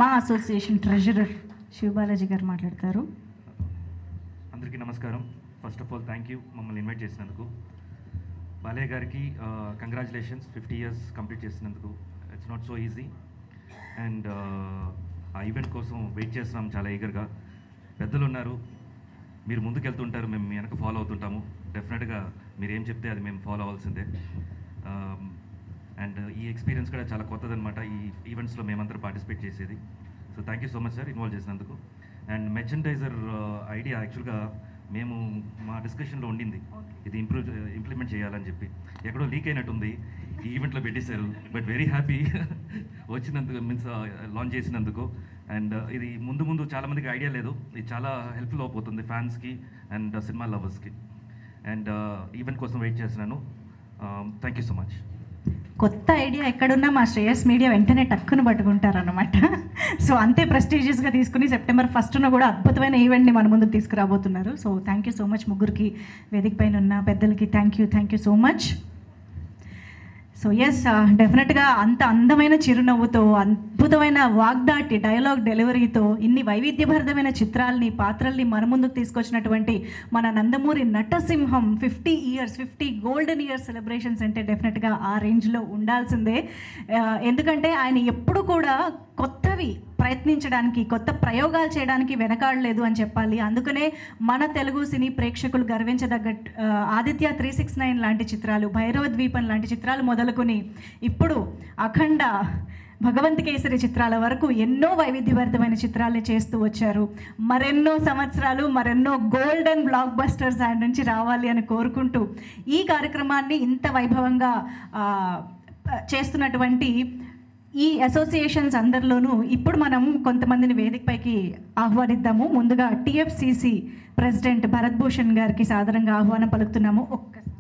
మా association treasurer Siva Balaji గారు మాట్లాడతారు. అందరికీ నమస్కారం. First of all thank you మమ్మల్ని ఇన్వైట్ చేసినందుకు. బాలయ్య గారికి కంగ్రాచులేషన్స్ 50 years కంప్లీట్ చేసినందుకు. It's not so easy and ఆ ఈవెంట్ కోసం వెయిట్ చేస్తున్నాం చాలా ఈగర్గా. పెద్దలు ఉన్నారు, మీరు ముందుకు వెళ్తుంటారు, మేము మీ వెనక ఫాలో అవుతుంటాము. డెఫినెట్గా మీరు ఏం చెప్తే అది మేము ఫాలో అవ్వాల్సిందే. అండ్ ఈ ఎక్స్పీరియన్స్ కూడా చాలా కొత్తదనమాట, ఈ ఈవెంట్స్లో మేమందరూ పార్టిసిపేట్ చేసేది. So thank you so much sir involve చేసినందుకు. అండ్ మెర్చండైజర్ ఐడియా యాక్చువల్గా మేము మా డిస్కషన్లో ఉండింది, ఇది ఇంప్లిమెంట్ చేయాలని చెప్పి. ఎక్కడో లీక్ అయినట్టుంది, ఈ ఈవెంట్లో పెట్టేశారు. బట్ వెరీ హ్యాపీ వచ్చినందుకు, మీన్స్ లాంచ్ చేసినందుకు. అండ్ ఇది ముందు చాలామందికి ఐడియా లేదు, ఇది చాలా హెల్ప్ఫుల్ అయిపోతుంది ఫ్యాన్స్కి అండ్ సినిమా లవర్స్కి. అండ్ ఈవెంట్ కోసం వెయిట్ చేస్తున్నాను. Thank you so much. కొత్త ఐడియా ఎక్కడున్నా మా శ్రేయస్ మీడియా వెంటనే టక్కును పట్టుకుంటారన్నమాట. సో అంతే ప్రెస్టీజియస్గా తీసుకుని September 1న కూడా అద్భుతమైన ఈవెంట్ని మన ముందుకు తీసుకురాబోతున్నారు. So thank you so much ముగ్గురికి, వేదిక పైన ఉన్న పెద్దలకి thank you so much. So yes, డెఫినెట్గా అంత అందమైన చిరునవ్వుతో, అద్భుతమైన వాగ్దాటి డైలాగ్ డెలివరీతో ఇన్ని వైవిధ్యభరితమైన చిత్రాల్ని, పాత్రల్ని మన ముందుకు తీసుకొచ్చినటువంటి మన నందమూరి నటసింహం 50 గోల్డెన్ ఇయర్స్ సెలబ్రేషన్స్ అంటే డెఫినెట్గా ఆ రేంజ్లో ఉండాల్సిందే. ఎందుకంటే ఆయన ఎప్పుడు కూడా కొత్తవి ప్రయత్నించడానికి, కొత్త ప్రయోగాలు చేయడానికి వెనకాడలేదు అని చెప్పాలి. అందుకనే మన తెలుగు సినీ ప్రేక్షకులు గర్వించదగ్గ ఆదిత్య 369 లాంటి చిత్రాలు, భైరవ ద్వీపం లాంటి చిత్రాలు మొదలుకొని ఇప్పుడు అఖండ, భగవంత్ కేసరి చిత్రాల వరకు ఎన్నో వైవిధ్యభరితమైన చిత్రాలు చేస్తూ వచ్చారు. మరెన్నో సంవత్సరాలు, మరెన్నో గోల్డెన్ బ్లాక్ బస్టర్స్ ఆయన నుంచి రావాలి అని కోరుకుంటూ ఈ కార్యక్రమాన్ని ఇంత వైభవంగా చేస్తున్నటువంటి ఈ అసోసియేషన్స్ అందరిలోనూ ఇప్పుడు మనం కొంతమందిని వేదికపైకి ఆహ్వానిద్దాము. ముందుగా TFCC ప్రెసిడెంట్ భరత్ భూషణ్ గారికి సాదరంగా ఆహ్వానం పలుకుతున్నాము. ఒక్కసారి